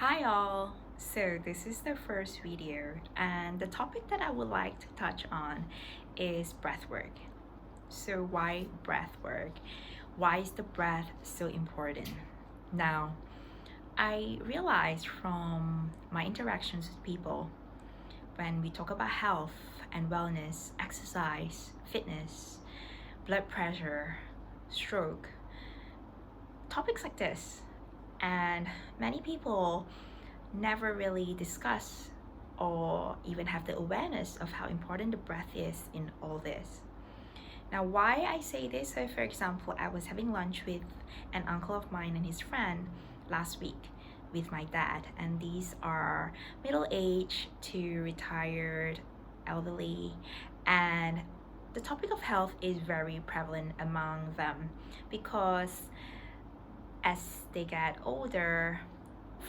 Hi all! So this is the first video and the topic that I would like to touch on is breath work. So why breath work? Why is the breath so important? Now, I realized from my interactions with people when we talk about health and wellness, exercise, fitness, blood pressure, stroke, topics like this, and many people never really discuss or even have the awareness of how important the breath is in all this. Now, why I say this, so for example, I was having lunch with an uncle of mine and his friend last week with my dad, and these are middle-aged to retired elderly, and the topic of health is very prevalent among them because as they get older,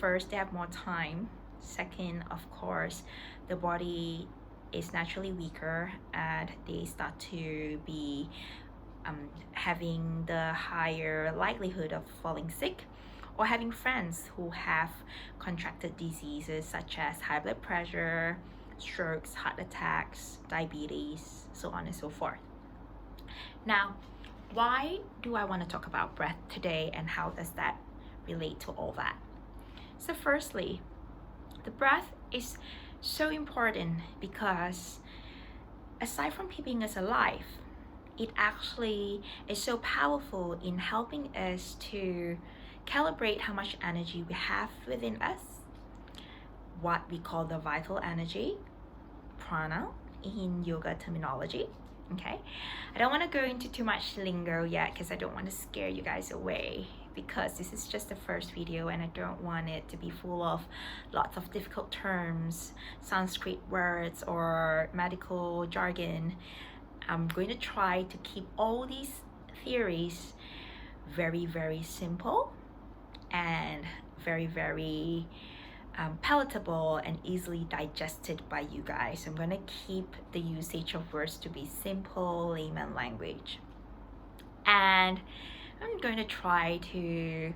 first they have more time, second, of course, the body is naturally weaker and they start to be having the higher likelihood of falling sick or having friends who have contracted diseases such as high blood pressure, strokes, heart attacks, diabetes, so on and so forth. Now, why do I want to talk about breath today and how does that relate to all that? So firstly, the breath is so important because aside from keeping us alive, it actually is so powerful in helping us to calibrate how much energy we have within us, what we call the vital energy, prana in yoga terminology. Okay, I don't want to go into too much lingo yet because I don't want to scare you guys away, because this is just the first video and I don't want it to be full of lots of difficult terms, Sanskrit words or medical jargon. I'm going to try to keep all these theories very simple and very palatable and easily digested by you guys. I'm going to keep the usage of words to be simple layman language, and I'm going to try to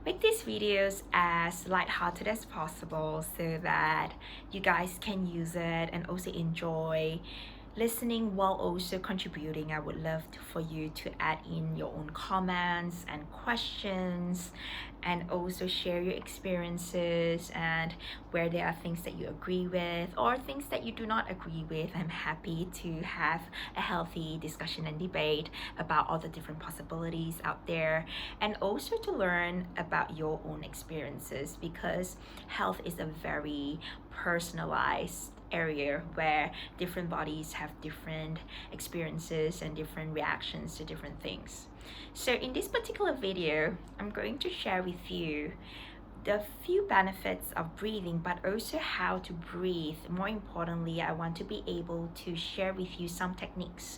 make these videos as lighthearted as possible so that you guys can use it and also enjoy listening while also contributing. I would love for you to add in your own comments and questions and also share your experiences and where there are things that you agree with or things that you do not agree with. I'm happy to have a healthy discussion and debate about all the different possibilities out there, and also to learn about your own experiences, because health is a very personalized area where different bodies have different experiences and different reactions to different things. So in this particular video, I'm going to share with you the few benefits of breathing, but also how to breathe. More importantly, I want to be able to share with you some techniques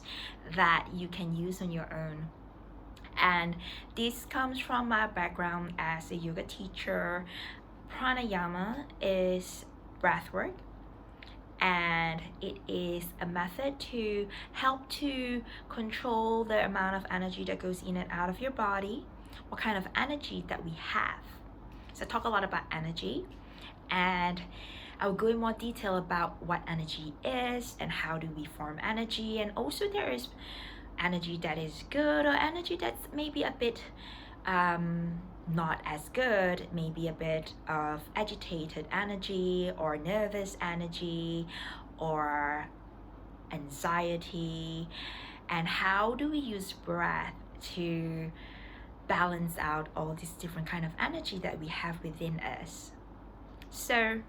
that you can use on your own. And this comes from my background as a yoga teacher. Pranayama is breathwork, and it is a method to help to control the amount of energy that goes in and out of your body, what kind of energy that we have. So I talk a lot about energy, and I'll go in more detail about what energy is and how do we form energy, and also there is energy that is good or energy that's maybe a bit not as good, maybe a bit of agitated energy or nervous energy or anxiety, and how do we use breath to balance out all these different kind of energy that we have within us. So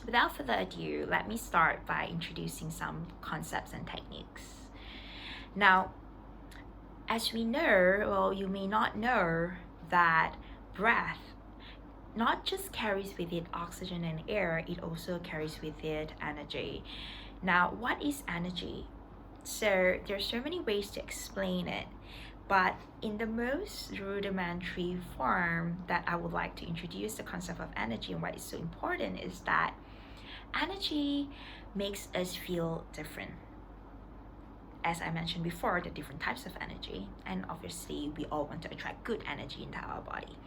without further ado, let me start by introducing some concepts and techniques. Now, as we know, well, you may not know that breath not just carries with it oxygen and air, it also carries with it energy. Now, what is energy? So there's so many ways to explain it, but in the most rudimentary form that I would like to introduce the concept of energy and why it's so important is that energy makes us feel different. as I mentioned before, the different types of energy, and obviously we all want to attract good energy into our body.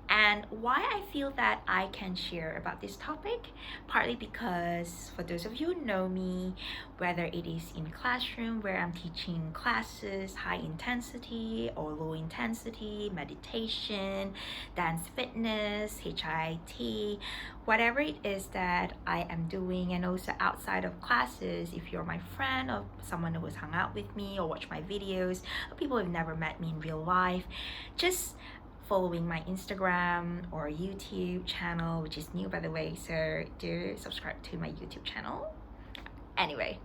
And why I feel that I can share about this topic, partly because for those of you who know me, whether it is in classroom where I'm teaching classes, high intensity or low intensity, meditation, dance fitness, HIIT, whatever it is that I am doing, and also outside of classes, if you're my friend or someone who has hung out with me or watched my videos, or people who've never met me in real life, just following my Instagram or YouTube channel, which is new by the way, so do subscribe to my YouTube channel. Anyway,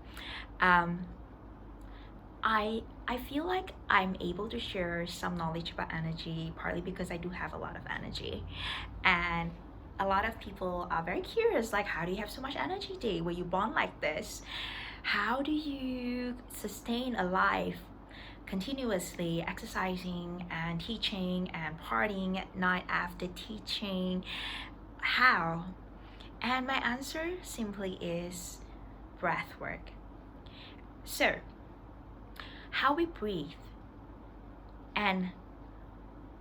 I feel like I'm able to share some knowledge about energy, partly because I do have a lot of energy, and a lot of people are very curious, like, how do you have so much energy, Dee? Were you born like this? How do you sustain a life continuously exercising and teaching and partying at night after teaching? How? And my answer simply is breath work. So, how we breathe and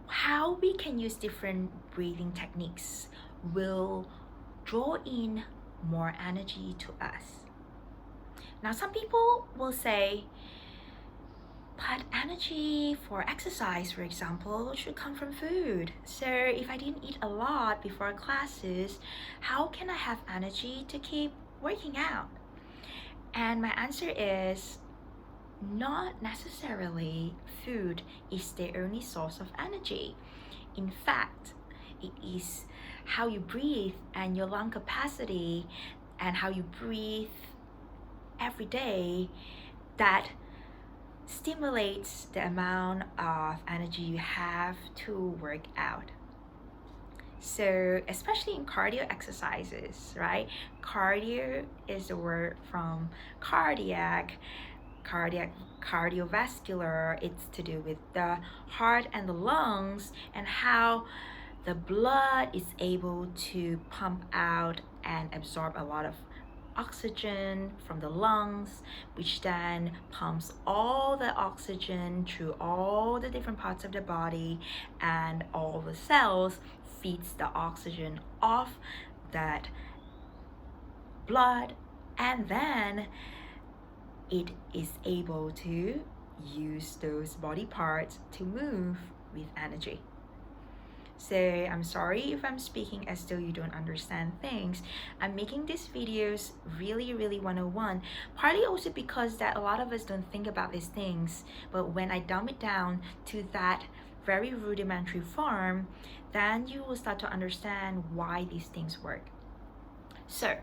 how we can use different breathing techniques will draw in more energy to us. Now, some people will say, but energy for exercise, for example, should come from food. So if I didn't eat a lot before classes, how can I have energy to keep working out? And my answer is not necessarily food is the only source of energy. In fact, it is how you breathe and your lung capacity and how you breathe every day that stimulates the amount of energy you have to work out. So especially in cardio exercises, right? Cardio is the word from cardiovascular. It's to do with the heart and the lungs and how the blood is able to pump out and absorb a lot of oxygen from the lungs, which then pumps all the oxygen through all the different parts of the body, and all the cells feeds the oxygen off that blood, and then it is able to use those body parts to move with energy. So I'm sorry if I'm speaking as though you don't understand things. I'm making these videos really 101, partly also because that a lot of us don't think about these things, but when I dumb it down to that very rudimentary form, then you will start to understand why these things work. So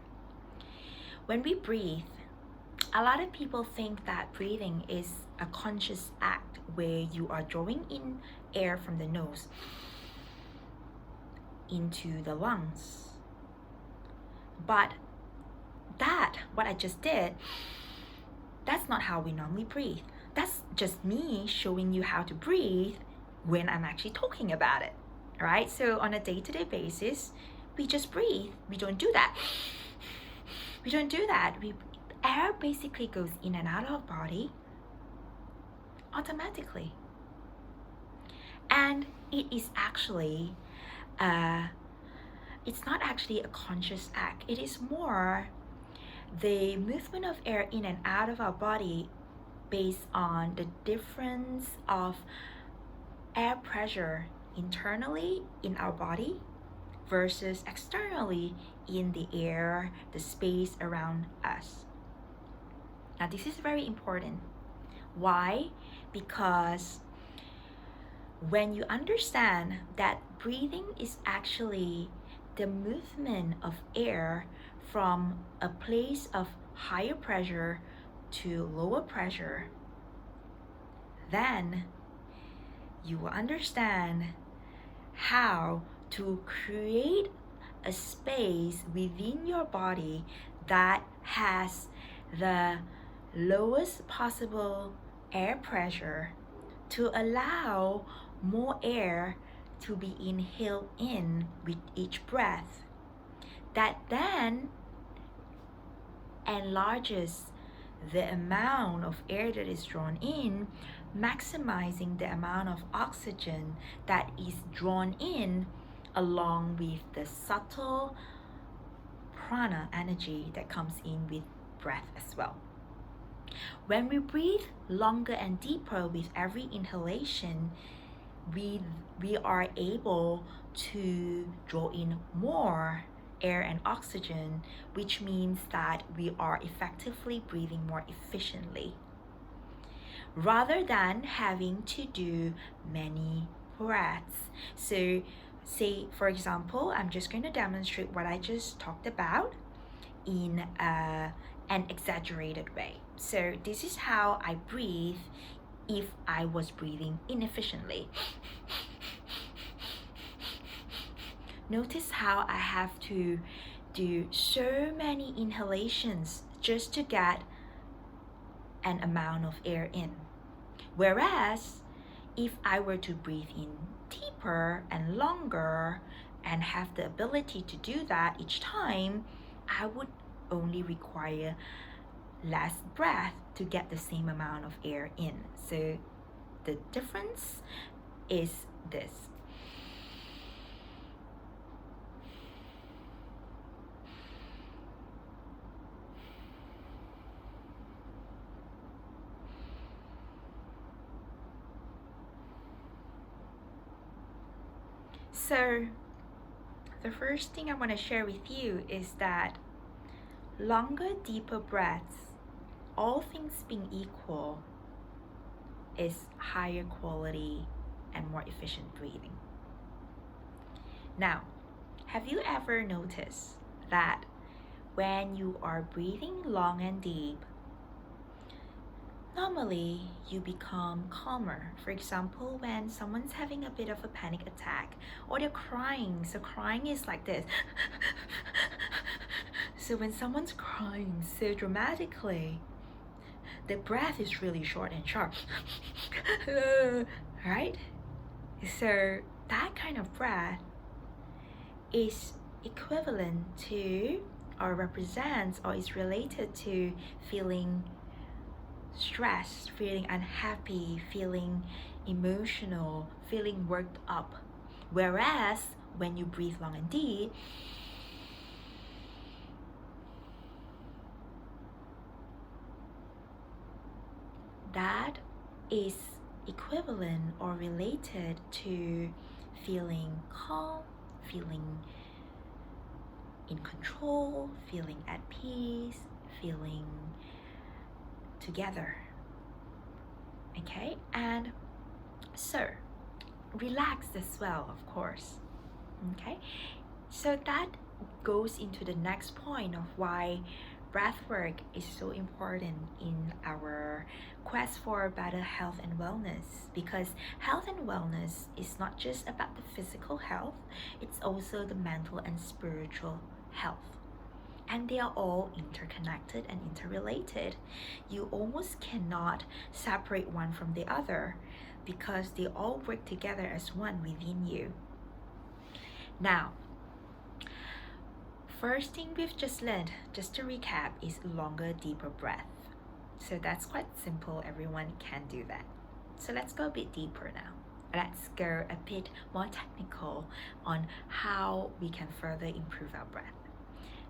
when we breathe, a lot of people think that breathing is a conscious act where you are drawing in air from the nose into the lungs. But what I just did, that's not how we normally breathe. That's just me showing you how to breathe when I'm actually talking about it, right? So on a day-to-day basis, we just breathe. We don't do that. We don't do that. Air basically goes in and out of our body automatically. And it is actually it's not actually a conscious act. It is more the movement of air in and out of our body based on the difference of air pressure internally in our body versus externally in the air, the space around us. Now, this is very important. Why? Because when you understand that breathing is actually the movement of air from a place of higher pressure to lower pressure, then you will understand how to create a space within your body that has the lowest possible air pressure to allow more air to be inhaled in with each breath, that then enlarges the amount of air that is drawn in, maximizing the amount of oxygen that is drawn in, along with the subtle prana energy that comes in with breath as well. When we breathe longer and deeper with every inhalation, we are able to draw in more air and oxygen, which means that we are effectively breathing more efficiently, rather than having to do many breaths. So say, for example, I'm just going to demonstrate what I just talked about in an exaggerated way. So this is how I breathe if I was breathing inefficiently. Notice how I have to do so many inhalations just to get an amount of air in. Whereas if I were to breathe in deeper and longer and have the ability to do that each time, I would only require less breath to get the same amount of air in. So the difference is this. So the first thing I want to share with you is that longer, deeper breaths, all things being equal, is higher quality and more efficient breathing. Now, have you ever noticed that when you are breathing long and deep, normally you become calmer? For example, when someone's having a bit of a panic attack or they're crying, so crying is like this. So when someone's crying so dramatically, the breath is really short and sharp. Right? So that kind of breath is equivalent to, or represents, or is related to feeling stressed, feeling unhappy, feeling emotional, feeling worked up. Whereas when you breathe long and deep, that is equivalent or related to feeling calm, feeling in control, feeling at peace, feeling together. Okay, and so relaxed as well, of course. Okay, so that goes into the next point of why breathwork is so important in our quest for better health and wellness, because health and wellness is not just about the physical health, it's also the mental and spiritual health. And they are all interconnected and interrelated. You almost cannot separate one from the other because they all work together as one within you. Now, first thing we've just learned, just to recap, is longer, deeper breath. So that's quite simple, everyone can do that. So let's go a bit deeper now. Let's go a bit more technical on how we can further improve our breath.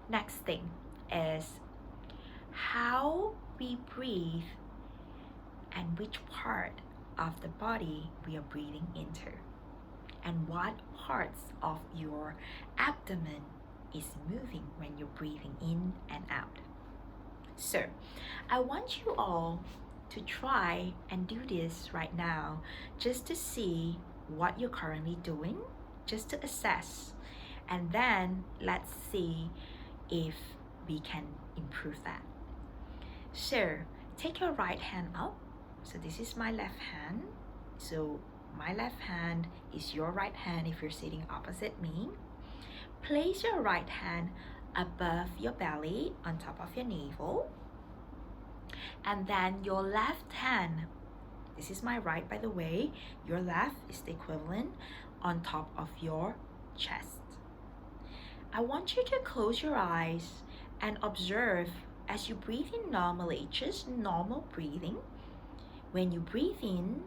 Next thing is how we breathe and which part of the body we are breathing into, and what parts of your abdomen is moving when you're breathing in and out. So I want you all to try and do this right now, just to see what you're currently doing, just to assess, and then let's see if we can improve that. So take your right hand up. So this is my left hand. So my left hand is your right hand if you're sitting opposite me. Place your right hand above your belly on top of your navel. And then your left hand, this is my right by the way, your left is the equivalent, on top of your chest. I want you to close your eyes and observe as you breathe in normally, just normal breathing, when you breathe in,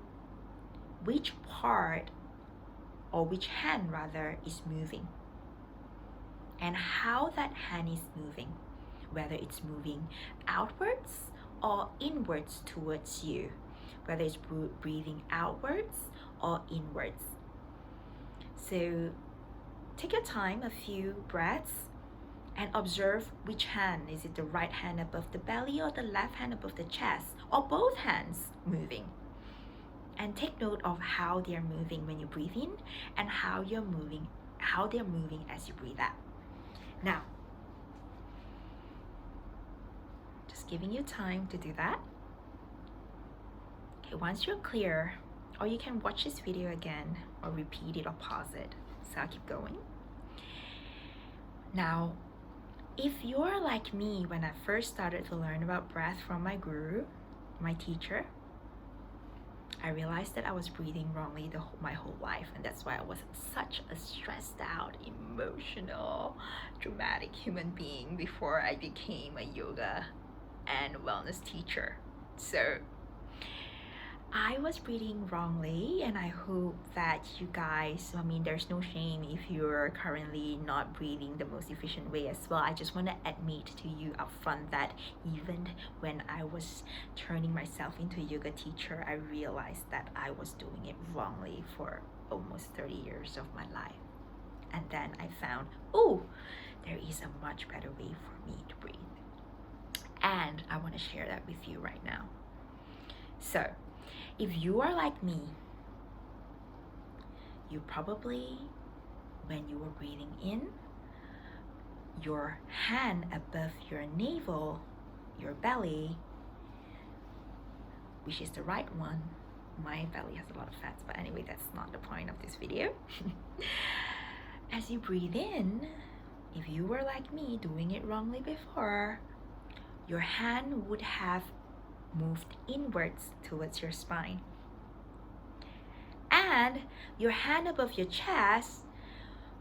which part or which hand rather is moving, and how that hand is moving, whether it's moving outwards or inwards towards you, whether it's breathing outwards or inwards. So take your time, a few breaths, and observe which hand. Is it the right hand above the belly or the left hand above the chest, or both hands moving? And take note of how they're moving when you breathe in and how they're moving as you breathe out. Now, just giving you time to do that. Okay, once you're clear, or you can watch this video again or repeat it or pause it. So I'll keep going. Now, if you're like me, when I first started to learn about breath from my guru, my teacher, I realized that I was breathing wrongly my whole life, and that's why I was such a stressed out, emotional, dramatic human being before I became a yoga and wellness teacher. So I was breathing wrongly, and I hope that you guys, there's no shame if you're currently not breathing the most efficient way as well. I just want to admit to you up front that even when I was turning myself into a yoga teacher, I realized that I was doing it wrongly for almost 30 years of my life. And then I found, there is a much better way for me to breathe. And I want to share that with you right now. So, if you are like me, you probably, when you were breathing in, your hand above your navel, your belly, which is the right one. My belly has a lot of fats, but anyway, that's not the point of this video. As you breathe in, if you were like me, doing it wrongly before, your hand would have moved inwards towards your spine, and your hand above your chest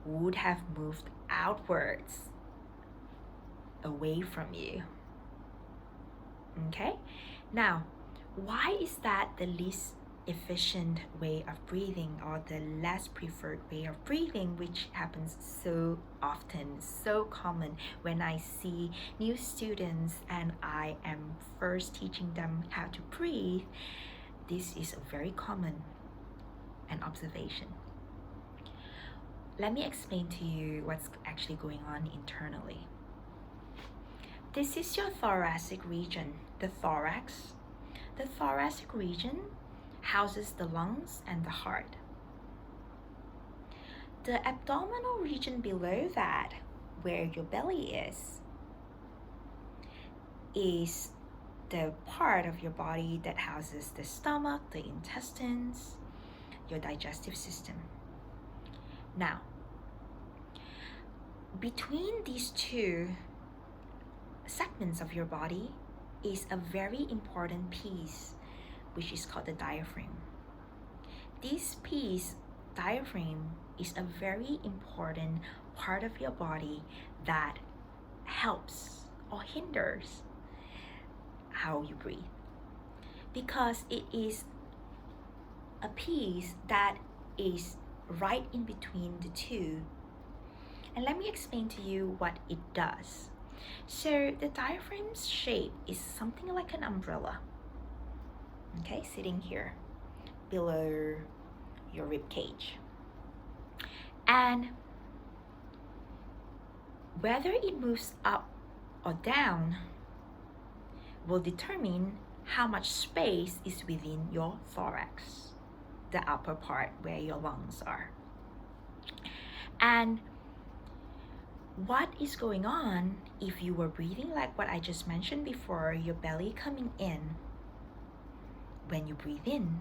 would have moved outwards away from you. Okay, now why is that the least efficient way of breathing, or the less preferred way of breathing, which happens so often, so common when I see new students and I am first teaching them how to breathe? This is a very common an observation. Let me explain to you what's actually going on internally. This is your thoracic region, the thorax. The thoracic region houses the lungs and the heart. The abdominal region below that, where your belly is the part of your body that houses the stomach, the intestines, your digestive system. Now, between these two segments of your body is a very important piece, which is called the diaphragm. This piece, diaphragm, is a very important part of your body that helps or hinders how you breathe, because it is a piece that is right in between the two. And let me explain to you what it does. So the diaphragm's shape is something like an umbrella, okay, sitting here below your rib cage. And whether it moves up or down will determine how much space is within your thorax, the upper part where your lungs are. And what is going on if you were breathing like what I just mentioned before, your belly coming in when you breathe in,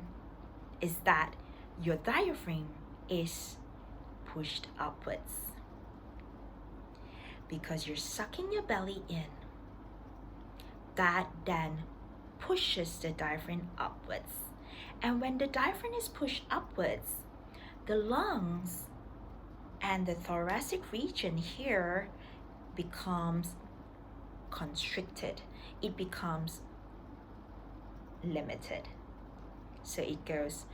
is that your diaphragm is pushed upwards, because you're sucking your belly in. That then pushes the diaphragm upwards. And when the diaphragm is pushed upwards, the lungs and the thoracic region here becomes constricted, it becomes limited. So it goes,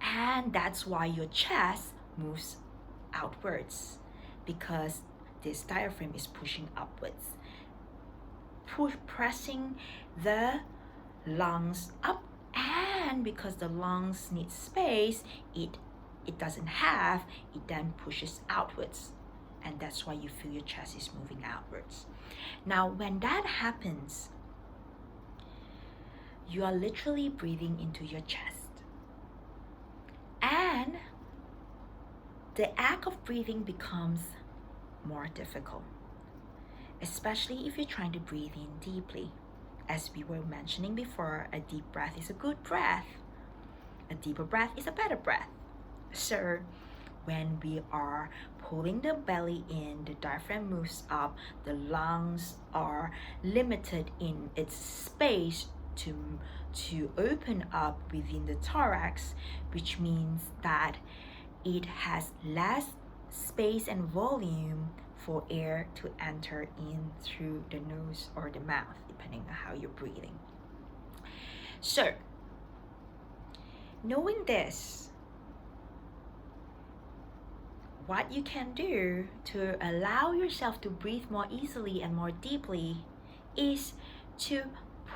and that's why your chest moves outwards, because this diaphragm is pushing upwards, pressing the lungs up, and because the lungs need space, it doesn't have, it then pushes outwards, and that's why you feel your chest is moving outwards. Now when that happens, you are literally breathing into your chest, and the act of breathing becomes more difficult, especially if you're trying to breathe in deeply. As we were mentioning before, a deep breath is a good breath. A deeper breath is a better breath. So when we are pulling the belly in, the diaphragm moves up, the lungs are limited in its space to open up within the thorax, which means that it has less space and volume for air to enter in through the nose or the mouth, depending on how you're breathing. So, knowing this, what you can do to allow yourself to breathe more easily and more deeply is to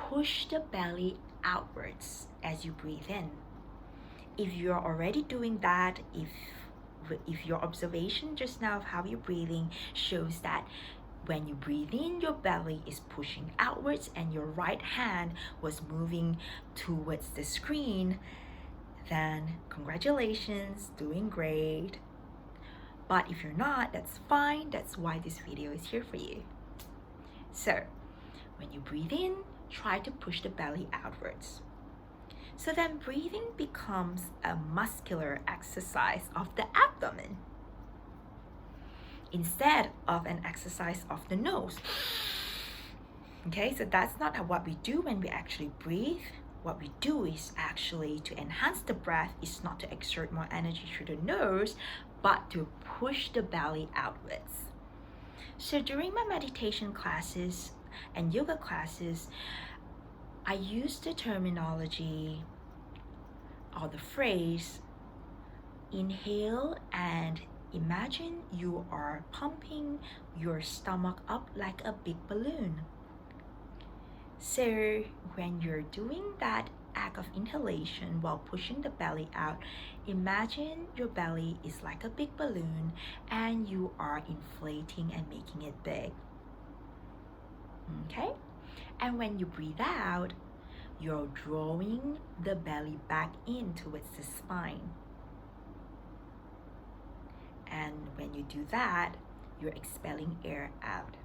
push the belly outwards as you breathe in. If you're already doing that, if your observation just now of how you're breathing shows that when you breathe in, your belly is pushing outwards and your right hand was moving towards the screen, then congratulations, doing great. But if you're not, that's fine. That's why this video is here for you. So when you breathe in, try to push the belly outwards. So then breathing becomes a muscular exercise of the abdomen instead of an exercise of the nose. Okay, so that's not what we do when we actually breathe. What we do is actually to enhance the breath is not to exert more energy through the nose, but to push the belly outwards. So during my meditation classes and yoga classes, I use the terminology or the phrase, inhale and imagine you are pumping your stomach up like a big balloon. So when you're doing that act of inhalation while pushing the belly out, imagine your belly is like a big balloon and you are inflating and making it big. Okay? And when you breathe out, you're drawing the belly back in towards the spine. And when you do that, you're expelling air out.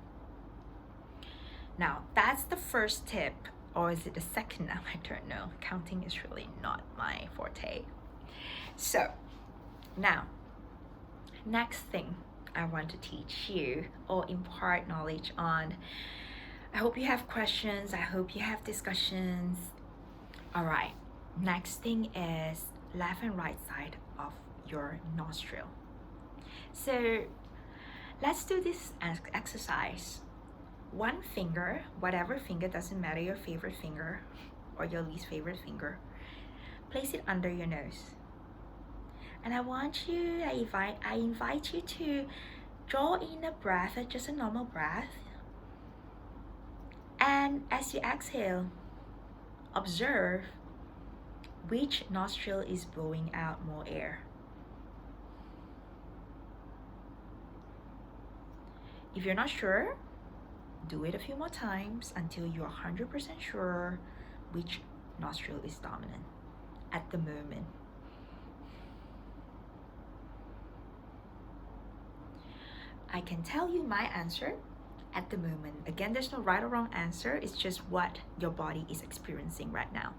Now, that's the first tip, or is it the second now? I don't know. Counting is really not my forte. So, now, next thing I want to teach you or impart knowledge on. I hope you have questions. I hope you have discussions. All right, next thing is left and right side of your nostril. So let's do this exercise. One finger, whatever finger, doesn't matter, your favorite finger or your least favorite finger, place it under your nose. And I invite you to draw in a breath, just a normal breath. And as you exhale, observe which nostril is blowing out more air. If you're not sure, do it a few more times until you're 100% sure which nostril is dominant at the moment. I can tell you my answer at the moment. Again, there's no right or wrong answer. It's just what your body is experiencing right now.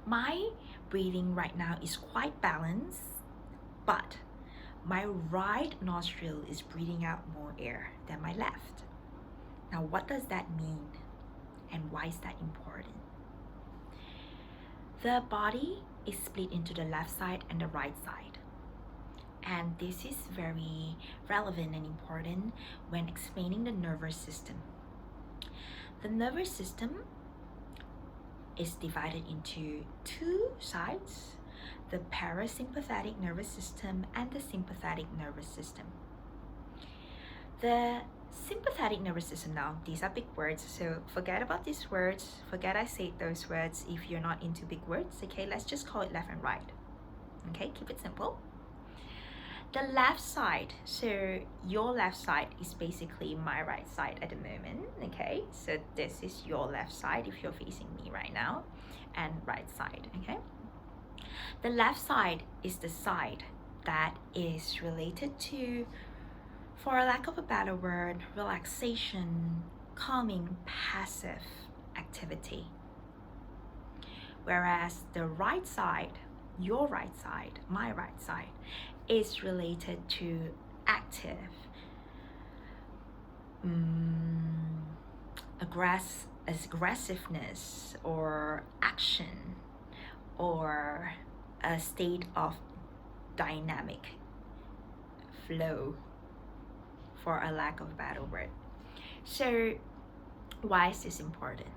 My breathing right now is quite balanced, but my right nostril is breathing out more air than my left. Now, what does that mean? And why is that important? The body is split into the left side and the right side. And this is very relevant and important when explaining the nervous system. The nervous system is divided into two sides, the parasympathetic nervous system and the sympathetic nervous system. The sympathetic nervous system, now these are big words, so forget about these words, forget I said those words if you're not into big words. Okay, let's just call it left and right. Okay, keep it simple. The left side, so your left side is basically my right side at the moment. Okay, so this is your left side if you're facing me right now, and right side. Okay, the left side is the side that is related to, for a lack of a better word, relaxation, calming, passive activity. Whereas the right side, your right side, my right side, is related to active, aggressiveness or action, or a state of dynamic flow, for a lack of a better word. So why is this important?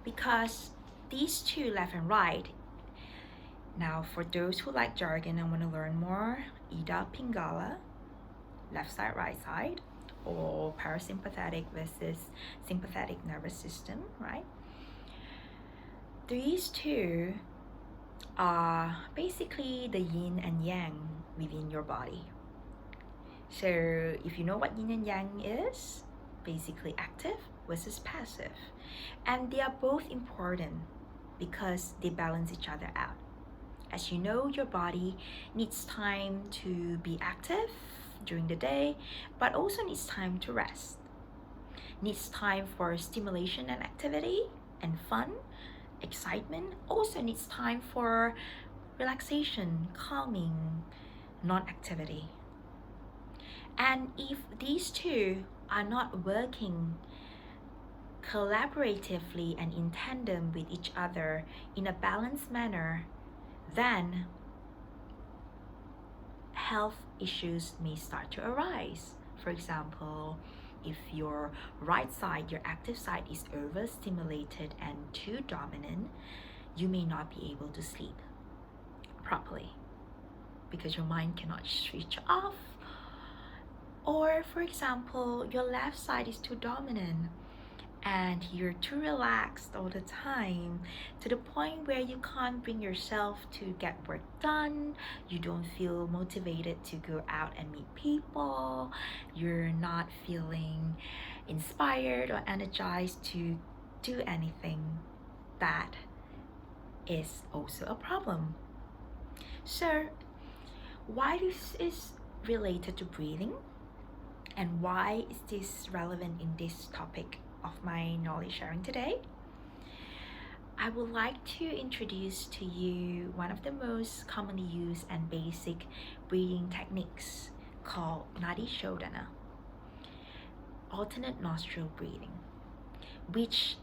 Because these two, left and right, now for those who like jargon and want to learn more, Ida Pingala, left side, right side, or parasympathetic versus sympathetic nervous system, right? These two are basically the yin and yang within your body. So if you know what yin and yang is, basically active versus passive. And they are both important because they balance each other out. As you know, your body needs time to be active during the day, but also needs time to rest. Needs time for stimulation and activity and fun, excitement. Also needs time for relaxation, calming, non-activity. And if these two are not working collaboratively and in tandem with each other in a balanced manner, then health issues may start to arise. For example, if your right side, your active side, is overstimulated and too dominant, you may not be able to sleep properly because your mind cannot switch off. Or for example, your left side is too dominant and you're too relaxed all the time to the point where you can't bring yourself to get work done. You don't feel motivated to go out and meet people. You're not feeling inspired or energized to do anything. That is also a problem. So why this is related to breathing, and why is this relevant in this topic of my knowledge sharing today? I would like to introduce to you one of the most commonly used and basic breathing techniques called Nadi Shodhana, alternate nostril breathing, which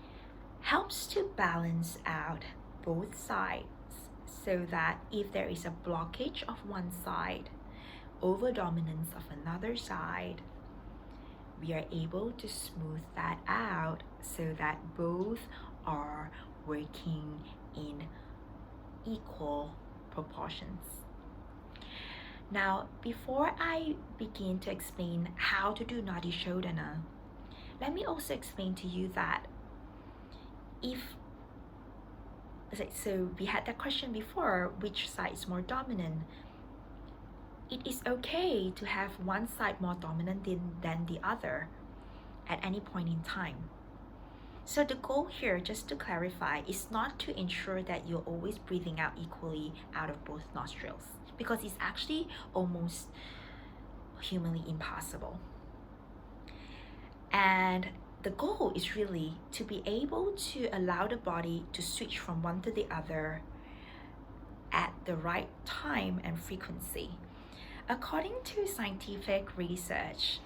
helps to balance out both sides so that if there is a blockage of one side, over dominance of another side, we are able to smooth that out so that both are working in equal proportions. Now, before I begin to explain how to do Nadi Shodhana, let me also explain to you that so we had that question before, which side is more dominant? It is okay to have one side more dominant than the other at any point in time. So the goal here, just to clarify, is not to ensure that you're always breathing out equally out of both nostrils, because it's actually almost humanly impossible. And the goal is really to be able to allow the body to switch from one to the other at the right time and frequency. According to scientific research,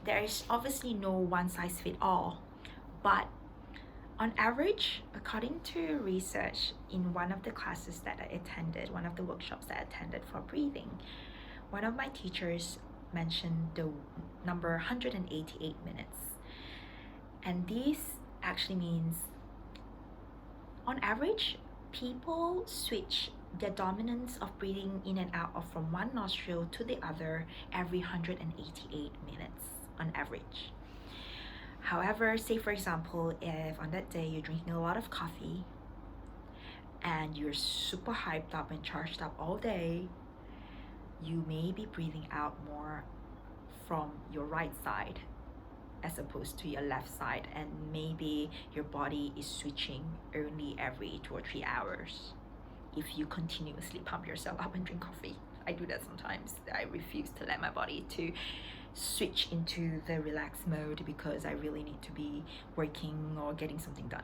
there is obviously no one size fits all, but On average, according to research in one of the classes that I attended, one of the workshops that I attended for breathing, one of my teachers mentioned the number 188 minutes. And this actually means, on average, people switch their dominance of breathing in and out of from one nostril to the other every 188 minutes on average. However, say for example, if on that day you're drinking a lot of coffee and you're super hyped up and charged up all day, you may be breathing out more from your right side as opposed to your left side, and maybe your body is switching only every 2 or 3 hours if you continuously pump yourself up and drink coffee. I do that sometimes. I refuse to let my body to switch into the relaxed mode because I really need to be working or getting something done.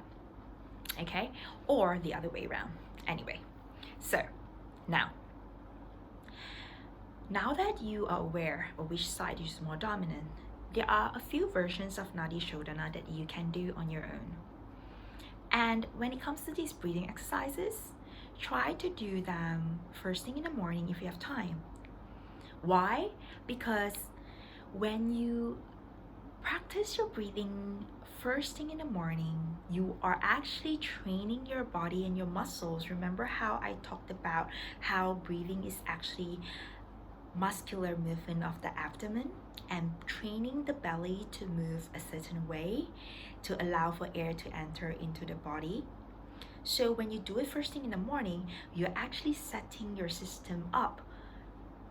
Okay? Or the other way around. Anyway, so now that you are aware of which side is more dominant, there are a few versions of Nadi Shodhana that you can do on your own. And when it comes to these breathing exercises, try to do them first thing in the morning if you have time. Why? Because when you practice your breathing first thing in the morning, you are actually training your body and your muscles. Remember how I talked about how breathing is actually muscular movement of the abdomen and training the belly to move a certain way to allow for air to enter into the body. So when you do it first thing in the morning, you're actually setting your system up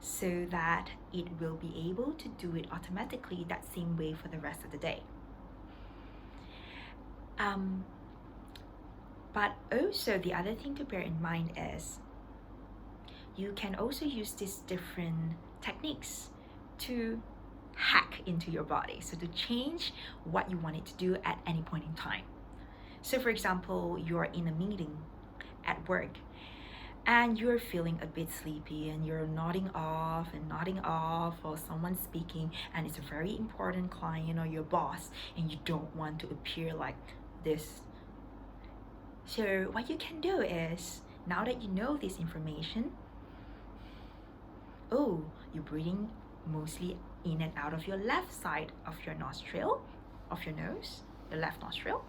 so that it will be able to do it automatically that same way for the rest of the day. But also the other thing to bear in mind is you can also use these different techniques to hack into your body, so to change what you want it to do at any point in time. So for example, you're in a meeting at work and you're feeling a bit sleepy and you're nodding off while someone's speaking and it's a very important client or your boss and you don't want to appear like this. So what you can do is, now that you know this information, you're breathing mostly in and out of your left side of your nostril, of your nose, the left nostril.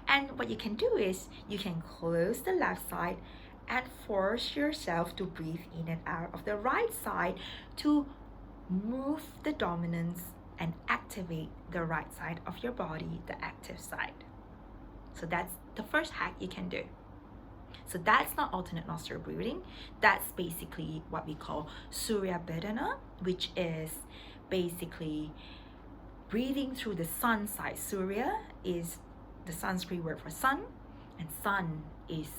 And what you can do is you can close the left side and force yourself to breathe in and out of the right side to move the dominance and activate the right side of your body, the active side. So that's the first hack you can do. So that's not alternate nostril breathing. That's basically what we call Surya Bedana, which is basically breathing through the sun side. Surya is the Sanskrit word for sun, and sun is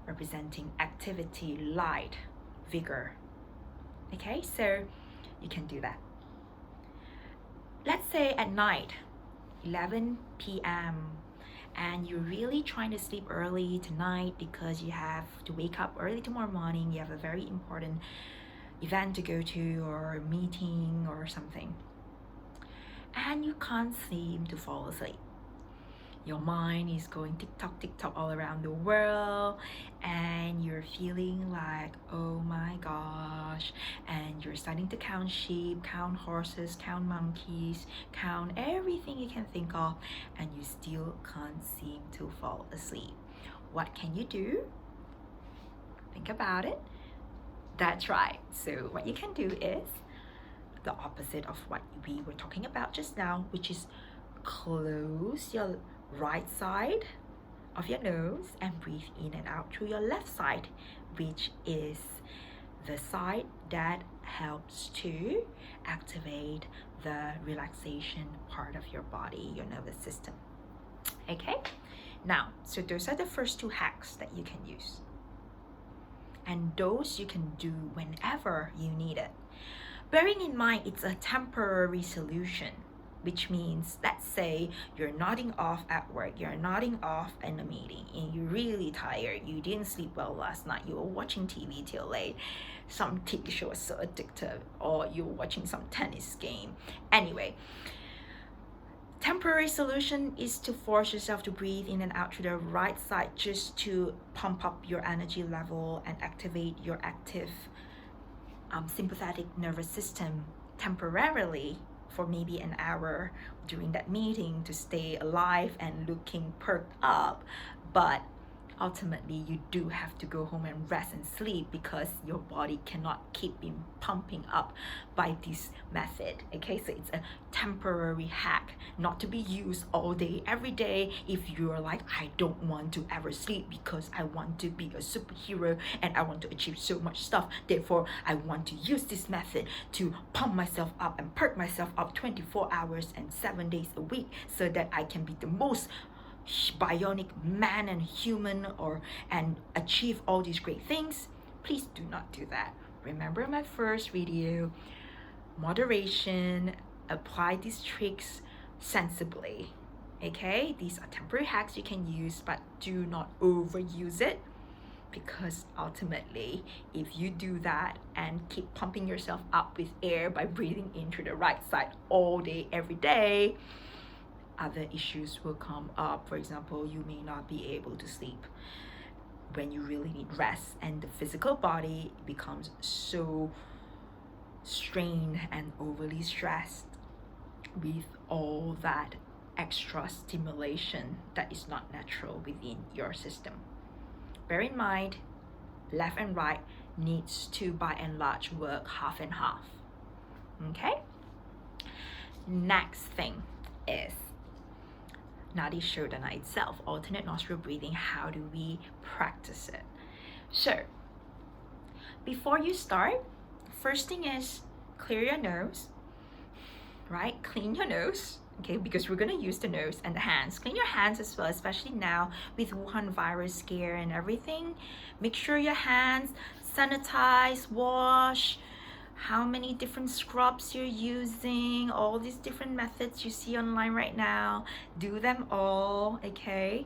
representing activity, light, vigor. Okay, so you can do that. Let's say at night, 11 p.m., and you're really trying to sleep early tonight because you have to wake up early tomorrow morning, you have a very important event to go to or a meeting or something, and you can't seem to fall asleep. Your mind is going tick-tock all around the world and you're feeling like, oh my gosh, and you're starting to count sheep, count horses, count monkeys, count everything you can think of, and you still can't seem to fall asleep. What can you do? Think about it. That's right. So what you can do is the opposite of what we were talking about just now, which is close your right side of your nose and breathe in and out through your left side, which is the side that helps to activate the relaxation part of your body, your nervous system. Okay, now, so those are the first two hacks that you can use, and those you can do whenever you need it, bearing in mind it's a temporary solution. Which means, let's say you're nodding off at work, you're nodding off in a meeting, and you're really tired, you didn't sleep well last night, you were watching TV till late, some TV show was so addictive, or you were watching some tennis game. Anyway, Temporary solution is to force yourself to breathe in and out through the right side just to pump up your energy level and activate your active sympathetic nervous system temporarily for maybe an hour during that meeting to stay alive and looking perked up. But ultimately you do have to go home and rest and sleep because your body cannot keep being pumping up by this method. Okay, so it's a temporary hack, not to be used all day every day. If you're like, I don't want to ever sleep because I want to be a superhero and I want to achieve so much stuff, therefore I want to use this method to pump myself up and perk myself up 24 hours and 7 days a week so that I can be the most bionic man and human and achieve all these great things. Please do not do that. Remember my first video, moderation, apply these tricks sensibly. Okay, these are temporary hacks you can use, but do not overuse it, because ultimately if you do that and keep pumping yourself up with air by breathing in through the right side all day every day, other issues will come up. For example, you may not be able to sleep when you really need rest, and the physical body becomes so strained and overly stressed with all that extra stimulation that is not natural within your system. Bear in mind, left and right needs to by and large work half and half. Okay, next thing is Nadi Shodhana itself, alternate nostril breathing. How do we practice it? So before you start, first thing is clear your nose, right? Clean your nose, okay, because we're gonna use the nose and the hands. Clean your hands as well, especially now with Wuhan virus scare and everything. Make sure your hands sanitize, wash. How many different scrubs you're using, all these different methods you see online right now, do them all, okay?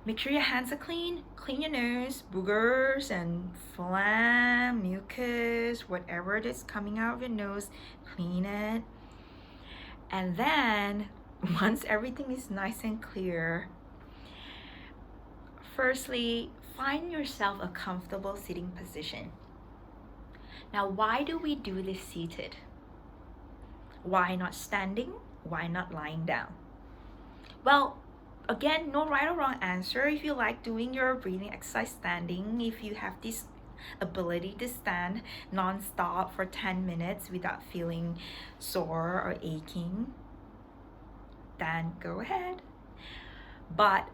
Make sure your hands are clean. Clean your nose, boogers and phlegm, mucus, whatever it is coming out of your nose, clean it. And then once everything is nice and clear, firstly, find yourself a comfortable sitting position. Now, why do we do this seated? Why not standing? Why not lying down? Well, again, no right or wrong answer. If you like doing your breathing exercise standing, if you have this ability to stand non-stop for 10 minutes without feeling sore or aching, then go ahead. But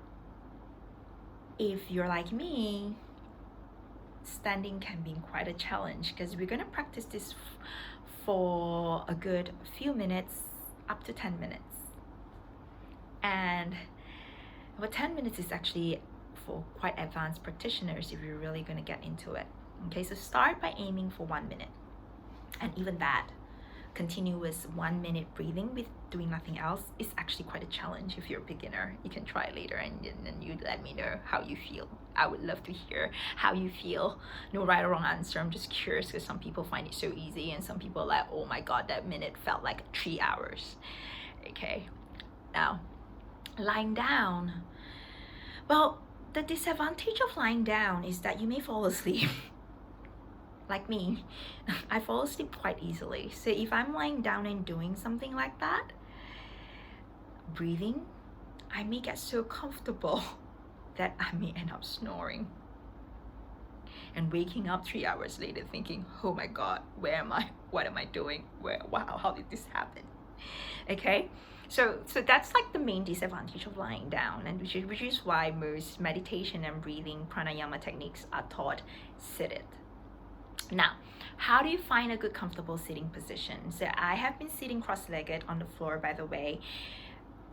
if you're like me, standing can be quite a challenge, because we're going to practice this for a good few minutes, up to 10 minutes. And about 10 minutes is actually for quite advanced practitioners if you're really going to get into it. Okay, so start by aiming for 1 minute. And even that continuous 1 minute breathing with doing nothing else is actually quite a challenge. If you're a beginner, you can try it later and you let me know how you feel. I would love to hear how you feel. No right or wrong answer. I'm just curious, because some people find it so easy and some people are like, oh my god, that minute felt like 3 hours. Okay, now lying down. Well, the disadvantage of lying down is that you may fall asleep. Like me, I fall asleep quite easily. So if I'm lying down and doing something like that, breathing, I may get so comfortable that I may end up snoring and waking up 3 hours later thinking, oh my god, where am I? What am I doing? Wow, how did this happen? Okay, so that's like the main disadvantage of lying down, and which is why most meditation and breathing pranayama techniques are taught seated. Now, how do you find a good comfortable sitting position? So I have been sitting cross-legged on the floor, by the way.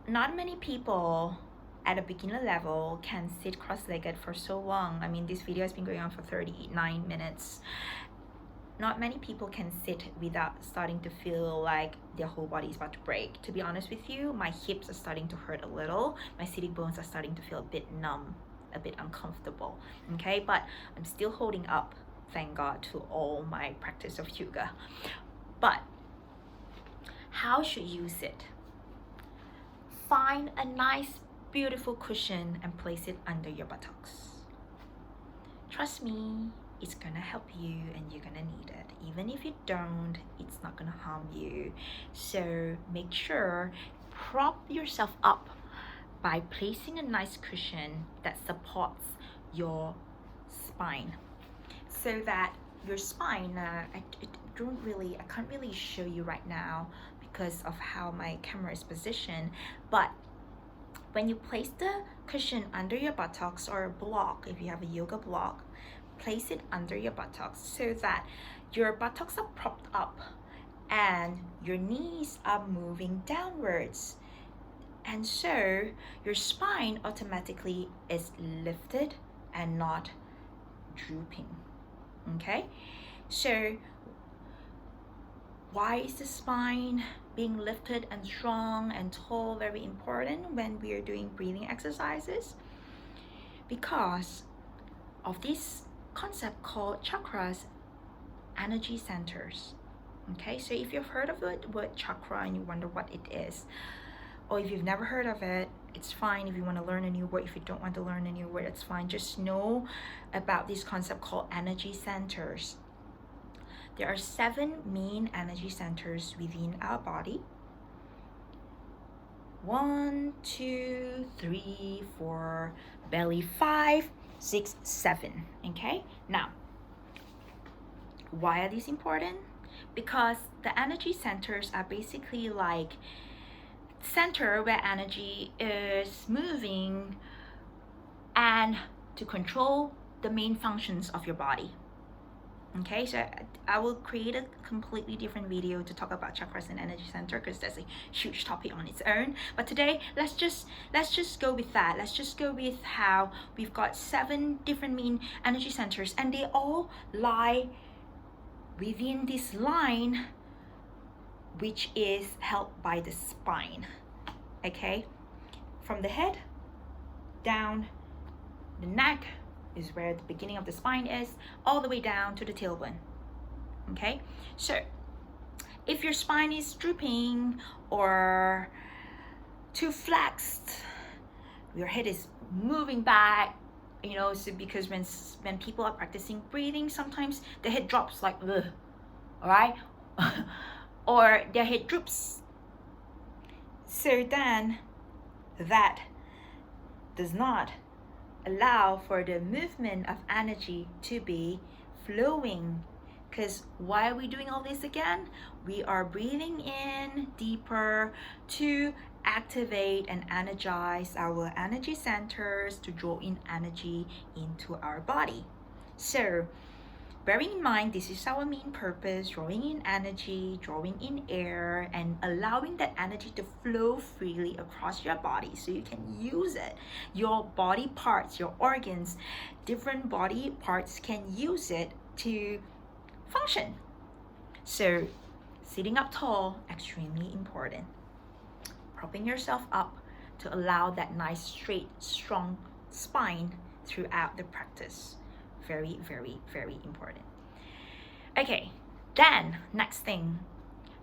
Not many people at a beginner level can sit cross-legged for so long. I mean, this video has been going on for 39 minutes. Not many people can sit without starting to feel like their whole body is about to break. To be honest with you, my hips are starting to hurt a little. My sitting bones are starting to feel a bit numb, a bit uncomfortable. Okay, but I'm still holding up, thank God, to all my practice of yoga. But how should you sit? find a nice, beautiful cushion and place it under your buttocks. Trust me, it's gonna help you and you're gonna need it. Even if you don't, it's not gonna harm you. So make sure, prop yourself up by placing a nice cushion that supports your spine, so that your spine, I can't really show you right now because of how my camera is positioned, but when you place the cushion under your buttocks, or a block, if you have a yoga block, place it under your buttocks so that your buttocks are propped up and your knees are moving downwards. And so your spine automatically is lifted and not drooping. Okay? So why is the spine being lifted and strong and tall very important when we are doing breathing exercises? Because of this concept called chakras, energy centers. Okay, so if you've heard of the word chakra and you wonder what it is, or if you've never heard of it, it's fine. If you want to learn a new word, if you don't want to learn a new word, it's fine. Just know about this concept called energy centers. There are 7 main energy centers within our body. 1, 2, 3, 4, belly 5, 6, 7. Okay, now why are these important? Because the energy centers are basically like center where energy is moving and to control the main functions of your body. Okay, so I will create a completely different video to talk about chakras and energy center, because that's a huge topic on its own. But today, let's just go with that. Let's just go with how we've got 7 different main energy centers, and they all lie within this line, which is held by the spine. Okay, from the head down, the neck is where the beginning of the spine is, all the way down to the tailbone. Okay, so if your spine is drooping or too flexed, your head is moving back, you know, so because when people are practicing breathing, sometimes the head drops like ugh, all right, or their head droops. So then that does not allow for the movement of energy to be flowing. Because why are we doing all this again? We are breathing in deeper to activate and energize our energy centers to draw in energy into our body. So bearing in mind, this is our main purpose, drawing in energy, drawing in air, and allowing that energy to flow freely across your body so you can use it. Your body parts, your organs, different body parts can use it to function. So sitting up tall, extremely important. Propping yourself up to allow that nice, straight, strong spine throughout the practice. Very, very, very important. Okay, then next thing,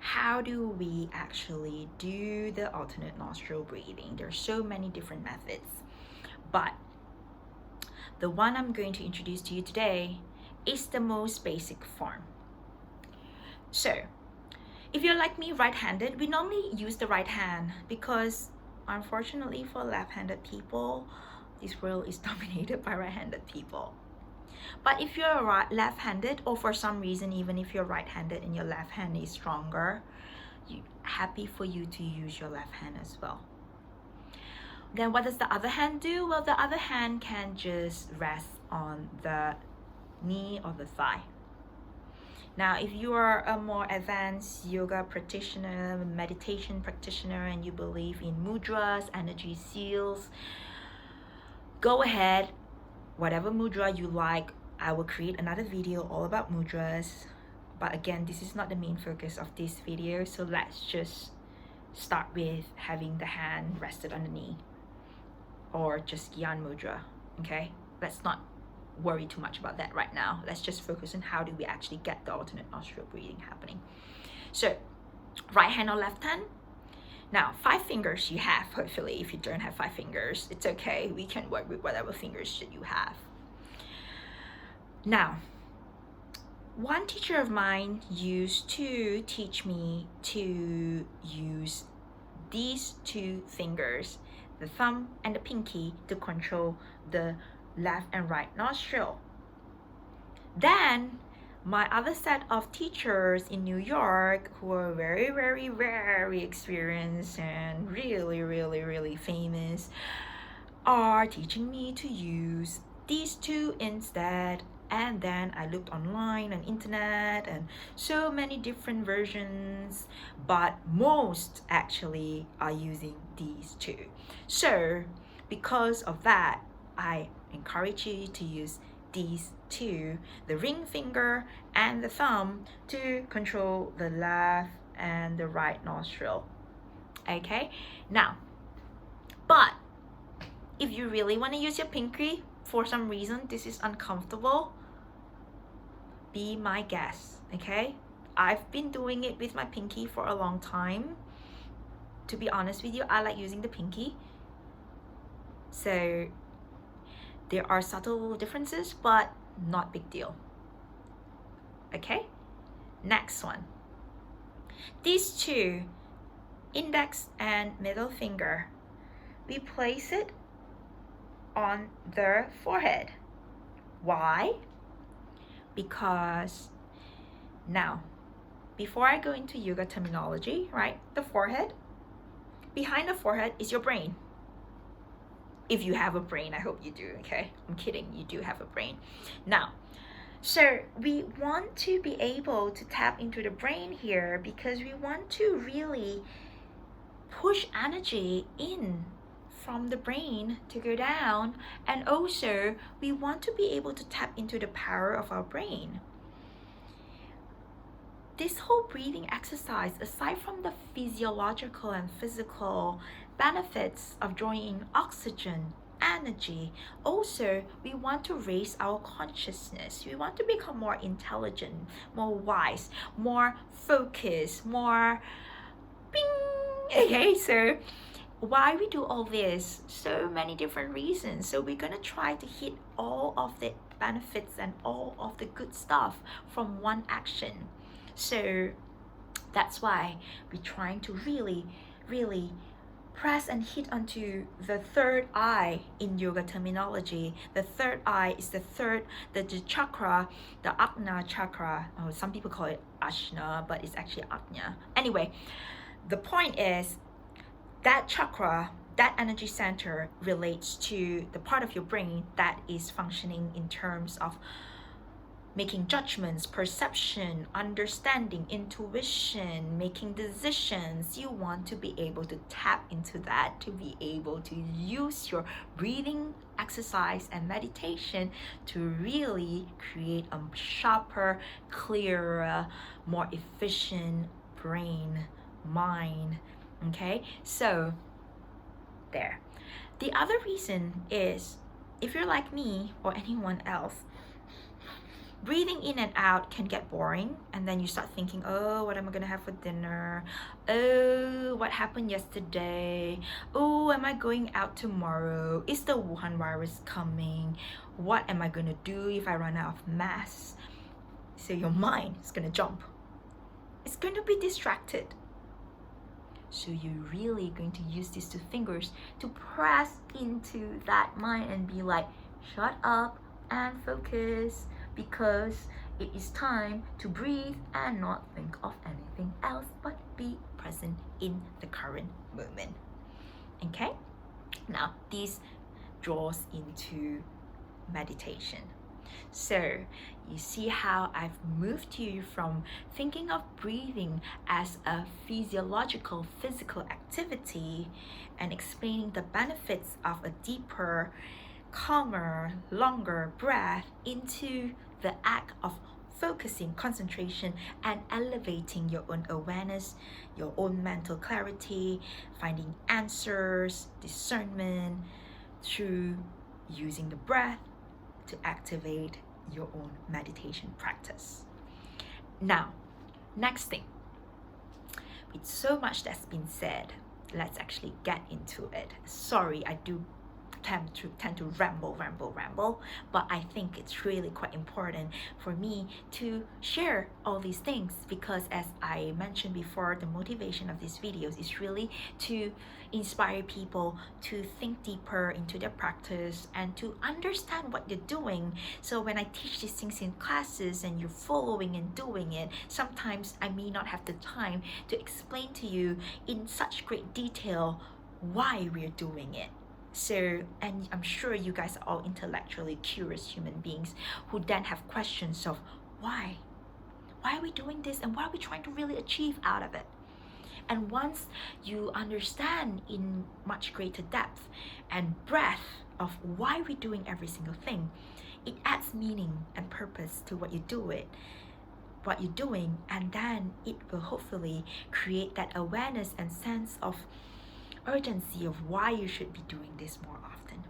how do we actually do the alternate nostril breathing? There's so many different methods, but the one I'm going to introduce to you today is the most basic form. So if you're like me, right-handed, we normally use the right hand because unfortunately for left-handed people, this world is dominated by right-handed people. But if you're left-handed, or for some reason, even if you're right-handed and your left hand is stronger, happy for you to use your left hand as well. Then what does the other hand do? Well, the other hand can just rest on the knee or the thigh. Now, if you are a more advanced yoga practitioner, meditation practitioner, and you believe in mudras, energy seals, go ahead. Whatever mudra you like, I will create another video all about mudras. But again, this is not the main focus of this video. So let's just start with having the hand rested on the knee, or just Gyan mudra, okay? Let's not worry too much about that right now. Let's just focus on how do we actually get the alternate nostril breathing happening. So right hand or left hand, Now, 5 fingers you have, hopefully. If you don't have 5 fingers, it's okay. We can work with whatever fingers that you have. Now, one teacher of mine used to teach me to use these 2 fingers, the thumb and the pinky, to control the left and right nostril. Then my other set of teachers in New York, who are very, very, very experienced and really famous, are teaching me to use these 2 instead. And then I looked online on internet and so many different versions, but most actually are using these 2. So because of that, I encourage you to use these 2, the ring finger and the thumb, to control the left and the right nostril. Okay, now, but if you really want to use your pinky, for some reason this is uncomfortable, be my guest, okay? I've been doing it with my pinky for a long time. To be honest with you, I like using the pinky. So there are subtle differences, but not big deal. Okay, next one. These 2, index and middle finger, we place it on the forehead. Why? Because now, before I go into yoga terminology, right, the forehead, behind the forehead is your brain. If you have a brain, I hope you do, okay? I'm kidding, you do have a brain. Now, so we want to be able to tap into the brain here because we want to really push energy in from the brain to go down, and also we want to be able to tap into the power of our brain. This whole breathing exercise, aside from the physiological and physical benefits of drawing in oxygen, energy, also we want to raise our consciousness. We want to become more intelligent, more wise, more focused, more bing. Okay, so why we do all this? So many different reasons. So we're gonna try to hit all of the benefits and all of the good stuff from one action. So that's why we're trying to really press and hit onto the third eye in yoga terminology. The third eye is the chakra, the Ajna chakra. Oh, some people call it Ashna, but it's actually Ajna. Anyway, the point is that chakra, that energy center, relates to the part of your brain that is functioning in terms of making judgments, perception, understanding, intuition, making decisions. You want to be able to tap into that, to be able to use your breathing exercise and meditation to really create a sharper, clearer, more efficient brain, mind. Okay, so there. The other reason is, if you're like me or anyone else, breathing in and out can get boring, and then you start thinking, oh, what am I gonna have for dinner? Oh, what happened yesterday? Oh, am I going out tomorrow? Is the Wuhan virus coming? What am I gonna do if I run out of masks? So your mind is gonna jump. It's going to be distracted. So you're really going to use these 2 fingers to press into that mind and be like, shut up and focus, because it is time to breathe and not think of anything else but be present in the current moment. Okay? Now, this draws into meditation. So you see how I've moved you from thinking of breathing as a physiological, physical activity and explaining the benefits of a deeper, calmer, longer breath into the act of focusing, concentration, and elevating your own awareness, your own mental clarity, finding answers, discernment through using the breath to activate your own meditation practice. Now, next thing, with so much that's been said, let's actually get into it. Sorry, I do tend to ramble, but I think it's really quite important for me to share all these things, because as I mentioned before, the motivation of these videos is really to inspire people to think deeper into their practice and to understand what you're doing. So when I teach these things in classes and you're following and doing it, sometimes I may not have the time to explain to you in such great detail why we're doing it. So, and I'm sure you guys are all intellectually curious human beings who then have questions of why? Why are we doing this, and what are we trying to really achieve out of it? And once you understand in much greater depth and breadth of why we're doing every single thing, it adds meaning and purpose to what you're doing, and then it will hopefully create that awareness and sense of urgency of why you should be doing this more often.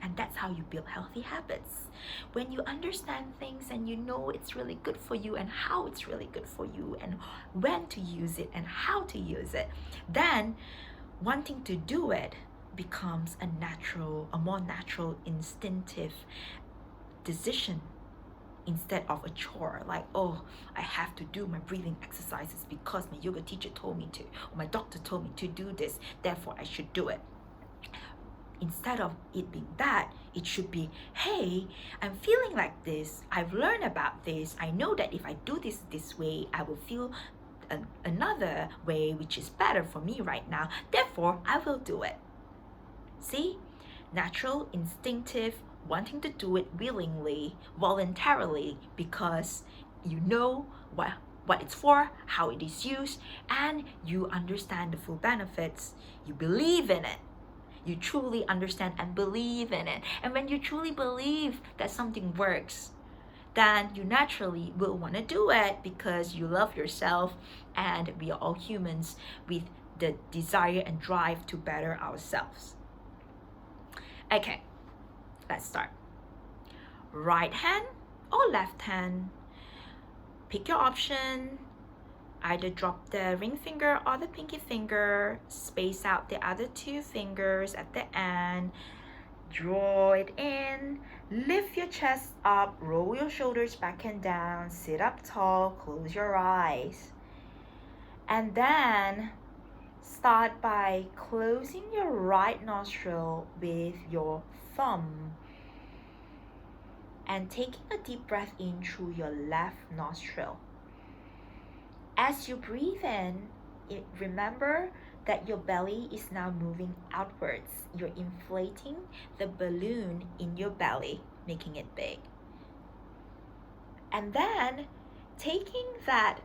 And that's how you build healthy habits. When you understand things and you know it's really good for you and how it's really good for you and when to use it and how to use it, then wanting to do it becomes a more natural, instinctive decision, instead of a chore, like, oh, I have to do my breathing exercises because my yoga teacher told me to, or my doctor told me to do this, therefore I should do it. Instead of it being that, it should be, hey, I'm feeling like this, I've learned about this, I know that if I do this way, I will feel another way which is better for me right now, therefore I will do it. See? Natural, instinctive, wanting to do it willingly, voluntarily, because you know what it's for, how it is used, and you understand the full benefits. You believe in it. You truly understand and believe in it. And when you truly believe that something works, then you naturally will want to do it, because you love yourself, and we are all humans with the desire and drive to better ourselves. Okay, let's start. Right hand or left hand? Pick your option. Either drop the ring finger or the pinky finger, space out the other two fingers at the end, draw it in, lift your chest up, roll your shoulders back and down, sit up tall, close your eyes. And then start by closing your right nostril with your thumb and taking a deep breath in through your left nostril. As you breathe in, remember that your belly is now moving outwards. You're inflating the balloon in your belly, making it big. And then taking that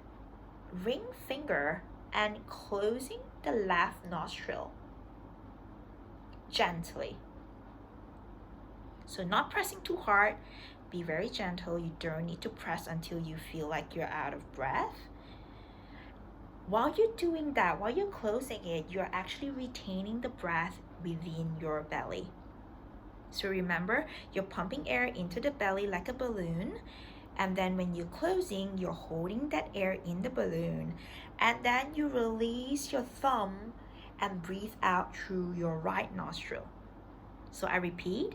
ring finger and closing the left nostril gently. So not pressing too hard, be very gentle. You don't need to press until you feel like you're out of breath. While you're doing that, while you're closing it, you're actually retaining the breath within your belly. So remember, you're pumping air into the belly like a balloon, and then when you're closing, you're holding that air in the balloon, and then you release your thumb and breathe out through your right nostril. So I repeat,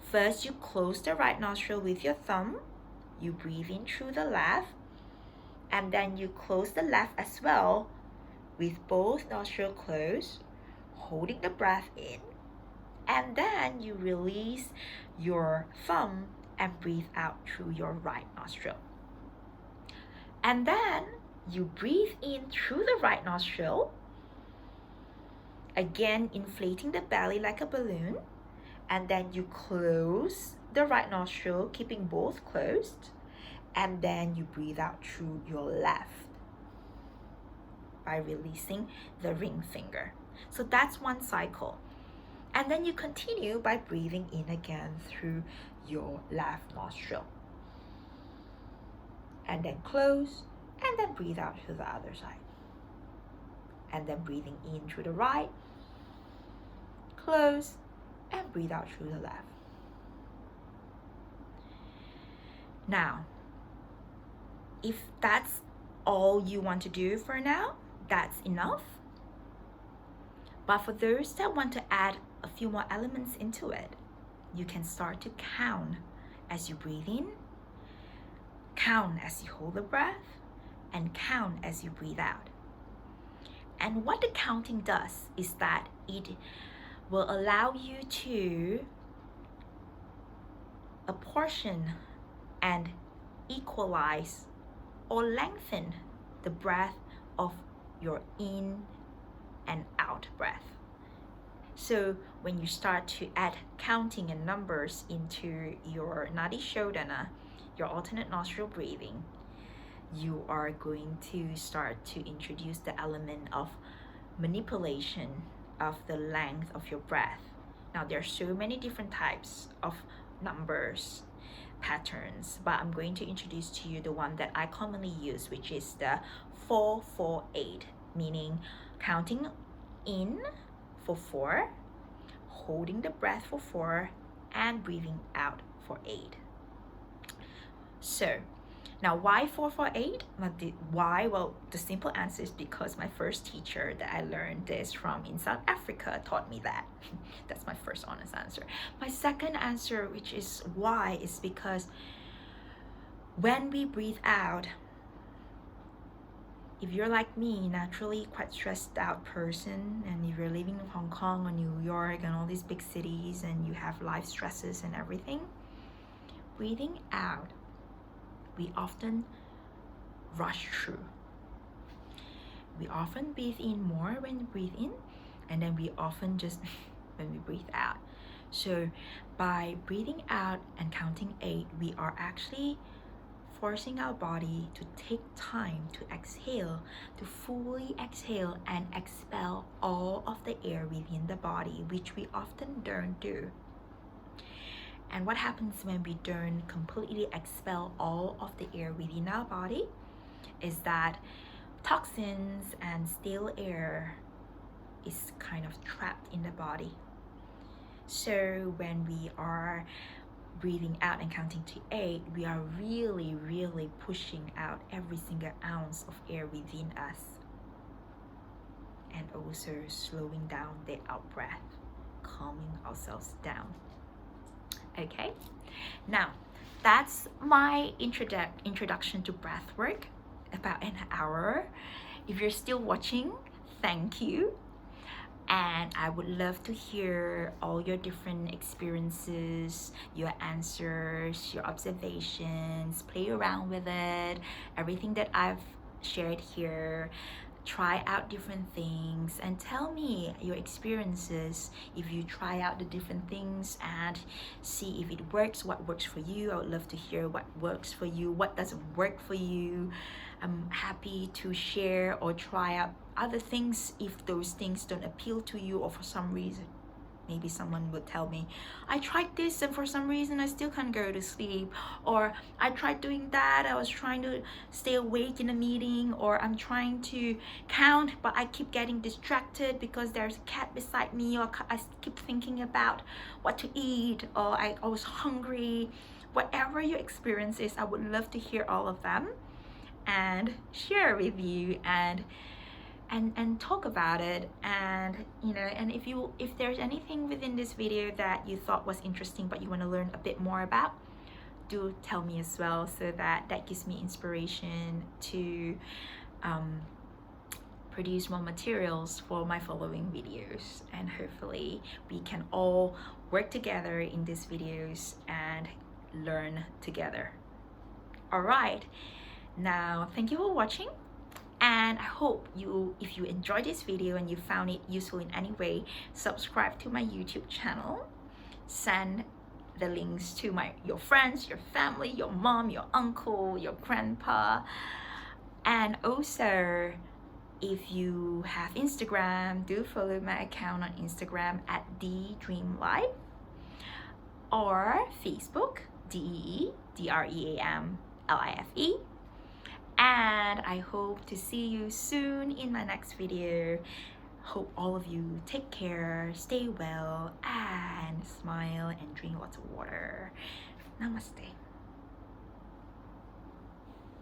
first you close the right nostril with your thumb, you breathe in through the left, and then you close the left as well with both nostrils closed, holding the breath in, and then you release your thumb and breathe out through your right nostril. And then you breathe in through the right nostril, again inflating the belly like a balloon, and then you close the right nostril, keeping both closed, and then you breathe out through your left by releasing the ring finger. So that's one cycle. And then you continue by breathing in again through your left nostril. And then close, and then breathe out through the other side. And then breathing in through the right, close, and breathe out through the left. Now, if that's all you want to do for now, that's enough. But for those that want to add a few more elements into it, you can start to count as you breathe in, count as you hold the breath, and count as you breathe out. And what the counting does is that it will allow you to apportion and equalize or lengthen the breath of your in and out breath. So when you start to add counting and numbers into your Nadi Shodhana, your alternate nostril breathing, you are going to start to introduce the element of manipulation of the length of your breath. Now there are so many different types of numbers, patterns, but I'm going to introduce to you the one that I commonly use, which is the 4-4-8, meaning counting in for 4, holding the breath for 4, and breathing out for 8. So now why 4-4-8? Why? Well, the simple answer is because my first teacher that I learned this from in South Africa taught me that. That's my first honest answer. My second answer, which is why, is because when we breathe out, if you're like me, naturally quite stressed out person, and if you're living in Hong Kong or New York and all these big cities and you have life stresses and everything, breathing out, we often rush through. We often breathe in more when we breathe in, and then we often just when we breathe out. So by breathing out and counting 8, we are actually forcing our body to take time to exhale, to fully exhale and expel all of the air within the body, which we often don't do. And what happens when we don't completely expel all of the air within our body is that toxins and stale air is kind of trapped in the body. So when we are breathing out and counting to 8, we are really pushing out every single ounce of air within us, and also slowing down the out breath, calming ourselves down. Okay, now that's my introduction to breath work, about an hour. If you're still watching, thank you. And I would love to hear all your different experiences, your answers, your observations. Play around with it. Everything that I've shared here. Try out different things and tell me your experiences if you try out the different things and see if it works, what works for you. I would love to hear what works for you, what doesn't work for you. I'm happy to share or try out other things if those things don't appeal to you, or for some reason maybe someone would tell me, I tried this and for some reason I still can't go to sleep, or I tried doing that, I was trying to stay awake in a meeting, or I'm trying to count but I keep getting distracted because there's a cat beside me, or I keep thinking about what to eat, or I was hungry. Whatever your experience is, I would love to hear all of them and share with you and talk about it. And and if there's anything within this video that you thought was interesting but you want to learn a bit more about, do tell me as well, so that gives me inspiration to produce more materials for my following videos, and hopefully we can all work together in these videos and learn together. All right, now thank you for watching. And I hope if you enjoyed this video and you found it useful in any way, subscribe to my YouTube channel, send the links to your friends, your family, your mom, your uncle, your grandpa. And also, if you have Instagram, do follow my account on Instagram at Dee Dream Life, or Facebook, Dee Dream Life. And I hope to see you soon in my next video. Hope all of you take care, stay well, and smile and drink lots of water. Namaste.